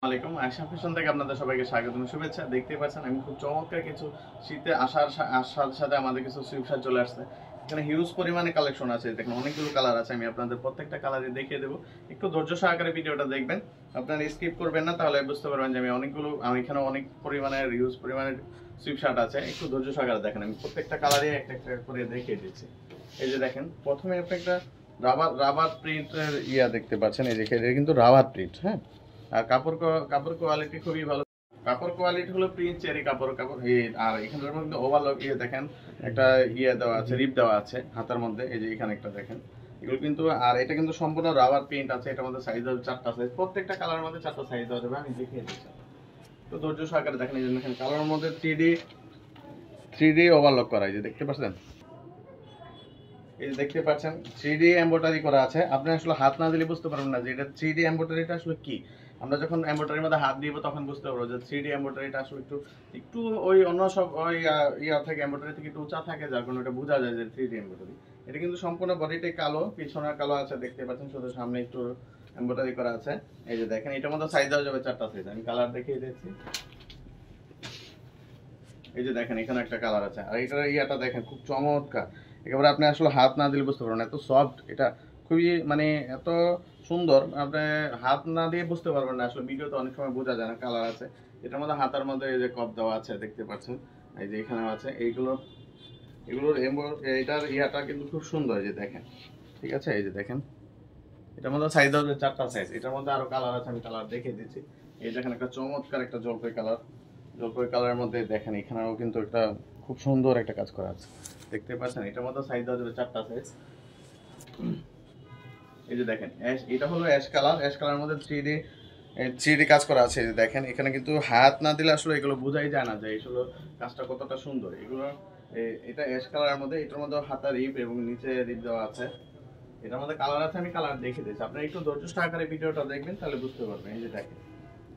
আলাইকুম আয়শা ফ্যাশন থেকে আপনাদের সবাইকে স্বাগতম শুভেচ্ছা। দেখতেই পাচ্ছেন আমি খুব চমৎকার কিছু শীতে আসার সাথে সাথে আমাদের কিছু সুইপশার্ট চলে আসছে। এখানে হিউজ পরিমাণে কালেকশন আছে, দেখেন অনেকগুলো কালার আছে। আমি আপনাদের প্রত্যেকটা কালারই দেখিয়ে দেবো, একটু ধৈর্য সহকারে ভিডিওটা দেখবেন। আপনারা স্কিপ করবেন না, তাহলে বুঝতে পারবেন যে আমি এখানে অনেক পরিমাণের হিউজ পরিমাণের সুইপশার্ট আছে। একটু ধৈর্য সহকারে দেখেন, আমি প্রত্যেকটা কালারই একটা একটা করে দেখিয়ে দিচ্ছি। এই যে দেখেন, প্রথমে আপনি একটা রাবার রাবার প্রিন্টের দেখতে পাচ্ছেন। এই যে এটা কিন্তু রাবার প্রিন্ট, হ্যাঁ। আর কাপড় কোয়ালিটি খুবই ভালো। কাপড় কোয়ালিটি হলো প্রিন্ট চেরি কাপড় কাপড় আর এখানের মধ্যে ওভারলক দেখেন একটা দেওয়া আছে, রিপ দেওয়া আছে হাতার মধ্যে। এই যে এখানে একটা দেখেন, এগুলো কিন্তু আর এটা কিন্তু সম্পূর্ণ রাবার প্রিন্ট আছে। এটার মধ্যে সাইজ হবে 4টা সাইজ, প্রত্যেকটা কালারের মধ্যে 4টা সাইজ দেওয়া যাবে। আমি দেখিয়ে দিচ্ছি, তো ধৈর্য সহকারে দেখেন। এই যে দেখেন কালারের মধ্যে 3D ওভারলক করা, এই যে দেখতে পাচ্ছেন। এই যে দেখতে পাচ্ছেন 3D এমব্রয়ডারি করা আছে। আপনি আসলে হাত না দিলে বুঝতে পারবেন না যে এটা 3D এমব্রয়ডারিটা আসলে কি। আমরা যখন এমব্রয়ডারির মধ্যে হাত দিব তখন বুঝতে পারবো যে 3D এমব্রয়ডারিটা আসলে একটু একটু ওই অন্য সব ওই থেকে এমব্রয়ডারি থেকে একটু উঁচা থাকে, যার কারণে এটা বোঝা যায় যে 3D এমব্রয়ডারি। এটা কিন্তু সম্পূর্ণ বডিটাই কালো, পিছনে কালো আছে দেখতে পাচ্ছেন, শুধু সামনে একটু এমব্রয়ডারি করা আছে। এই যে দেখেন, এটার মধ্যে সাইজ দেওয়া যাবে 4টা সাইজ। আমি কালার দেখিয়ে দিচ্ছি। এই যে দেখেন এখানে একটা কালার আছে, আর এটার দেখেন খুব চমৎকার। একেবারে আপনি আসলে হাত না দিলে বুঝতে পারবেন, এত সফট এটা, খুবই মানে এত সুন্দর। আপনি হাত না দিয়ে বুঝতে পারবেন না, আসলে ভিডিওতে অনেক সময় বোঝা যায় না। কালার আছে এটার মধ্যে, হাতার মধ্যে এই যে কপ দেওয়া আছে দেখতে পাচ্ছেন। এই যে এখানেও আছে এগুলোর এটার কিন্তু খুব সুন্দর। এই যে দেখেন, ঠিক আছে। এই যে দেখেন এটার মধ্যে সাইজ হবে 4টা সাইজ। এটার মধ্যে আরো কালার আছে, আমি কালার দেখিয়ে দিচ্ছি। এই দেখেন একটা চমৎকার একটা জলপাই কালারের মধ্যে দেখেন, এখানেও কিন্তু একটা খুব সুন্দর একটা কাজ করা আছে দেখতে পাচ্ছেন। এটার মধ্যে সাইজ দেওয়া যাবে 4টা সাইজ। এই যে দেখেন এটা হলো অ্যাশ কালার মধ্যে 3D কাজ করা আছে। এই যে দেখেন এখানে কিন্তু হাত না দিলে আসলে এগুলো বোঝাই যায় না যে আসলে কাজটা কতটা সুন্দর। এগুলো এটা অ্যাশ কালারের মধ্যে, এটার মধ্যে হাতা রিপ এবং নিচে রিপ দেওয়া আছে। এটার মধ্যে কালার আছে, আমি কালার দেখিয়ে দিচ্ছি। আপনারা একটু ধৈর্য সহকারে ভিডিওটা দেখবেন, তাহলে বুঝতে পারবেন। এই যে দেখেন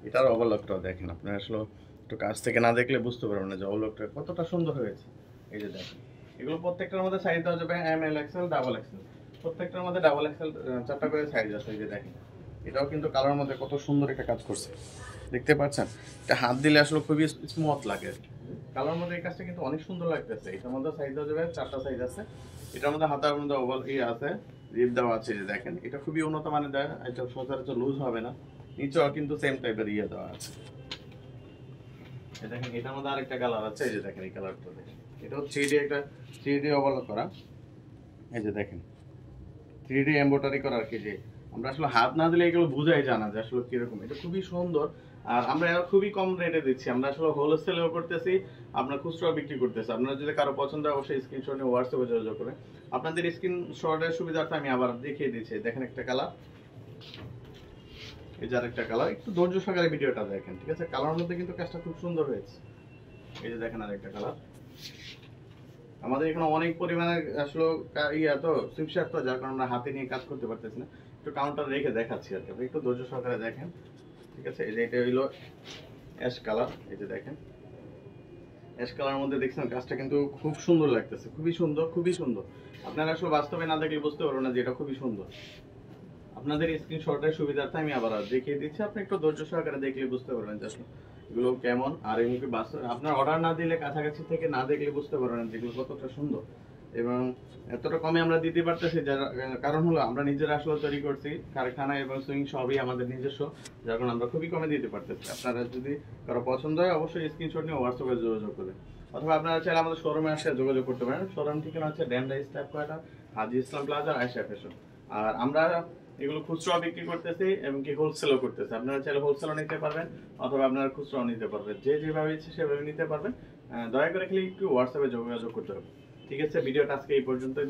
এটার ওভারলকটাও দেখেন, আপনারা আসলে একটু কাছ থেকে না দেখলে বুঝতে পারবেন না যে ওভারলকটা কতটা সুন্দর হয়েছে। এই যে দেখেন এগুলো প্রত্যেকটার মধ্যে সাইজ দেওয়া যাবে ML XL ডাবল XL, প্রত্যেকটার মধ্যে ডাবল XL 4টা করে সাইজ আছে। এই যে দেখেন এটাও কিন্তু কালার মধ্যে কত সুন্দর একটা কাজ করছে দেখতে পাচ্ছেন। এটা হাত দিলে আসলে খুবই স্মুথ লাগে। কালার মধ্যে এই কাজটা কিন্তু অনেক সুন্দর লাগতেছে। এটার মধ্যে সাইজ দেওয়া যাবে 4টা সাইজ আছে। এটার মধ্যে হাতার মধ্যে ওভার আছে, রিপ দেওয়া আছে। যে দেখেন এটা খুবই উন্নত মানের দেয়, এটা সচরাচর লুজ হবে না। নিচেও কিন্তু সেম টাইপের দেওয়া আছে। দেখেন এটার মধ্যে আরেকটা কালার আছে। এই যে দেখেন এই কালারটা দেখেন, এটাও 3D ওভারলক করা। এই যে দেখেন 3D এমব্রয়ডারি করা আর কি। যে আমরা আসলে হাত না দিলে এগুলো বুঝাই জানা যে আসলে কিরকম। এটা খুবই সুন্দর, আর আমরা খুবই কম রেটে দিচ্ছি। আমরা আসলে হোলসেলেও করতেছি, আপনার খুচরা বিক্রি করতেছি। আপনার যদি কারো পছন্দ হয় অবশ্যই স্ক্রিনশট নিয়ে হোয়াটসঅ্যাপে যোগাযোগ করে। আপনাদের স্ক্রিনশটের সুবিধার্থে আমি আবার দেখিয়ে দিচ্ছি। দেখেন একটা কালার, এই যে আরেকটা কালার। একটু ধৈর্য সহকারে ভিডিওটা দেখেন, ঠিক আছে। কালার মধ্যে কিন্তু কাজটা খুব সুন্দর হয়েছে। এই যে দেখেন আরেকটা কালার। আমাদের এখানে অনেক পরিমাণে আসলে তো সুইপশার্ট, তো যার কারণে আমরা হাতে নিয়ে কাজ করতে পারতেছি না। একটু কাউন্টার রেখে দেখাচ্ছি আর কি, একটু ধৈর্য সহকারে দেখেন, ঠিক আছে। এই যে এটা হইলো অ্যাশ কালার। এই যে দেখেন অ্যাশ কালার মধ্যে দেখছেন কাজটা কিন্তু খুব সুন্দর লাগতেছে, খুবই সুন্দর খুবই সুন্দর। আপনারা আসলে বাস্তবে না দেখলে বুঝতে পারবেন না যে এটা খুবই সুন্দর। আপনাদের স্ক্রিনশটের সুবিধার্থে আমি আবার দেখিয়ে দিচ্ছি, আপনি একটু ধৈর্য সহকারে দেখলে বুঝতে পারবেন যে আসলে এগুলো কেমন। আর এমনি বাস্তবে আপনার অর্ডার না দিলে, কাছাকাছি থেকে না দেখলে বুঝতে পারবেন যে এগুলো কতটা সুন্দর। এবং এতটা কমে আমরা দিতে পারতেছি, যার কারণ হলো আমরা নিজেরা আসলে তৈরি করছি, কারখানা এবং সুইং সবই আমাদের নিজস্ব, যার কারণে আমরা খুবই কমে দিতে পারতেছি। আপনারা যদি কারো পছন্দ হয় অবশ্যই স্ক্রিনশট নিয়ে হোয়াটসঅ্যাপে যোগাযোগ করবেন, অথবা আপনারা চাইলে আমাদের শোরুমে আসে যোগাযোগ করতে পারেন। শোরুম ঠিকানা হচ্ছে ড্যামরা স্টাফ কোয়ার্টার, হাজি ইসলাম প্লাজা, আয়েশা ফ্যাশন। আর আমরা এগুলো খুচরা বিক্রি করতেছি এবং কি হোলসেলও করতেছি। আপনারা চাইলে হোলসেলও নিতে পারবেন, অথবা আপনারা খুচরাও নিতে পারবেন। যে যেভাবে ইচ্ছে সেভাবে নিতে পারবেন। দয়া করে খালি একটু হোয়াটসঅ্যাপে যোগাযোগ করতে হবে, ঠিক আছে। ভিডিওটা আজকে এই পর্যন্তই।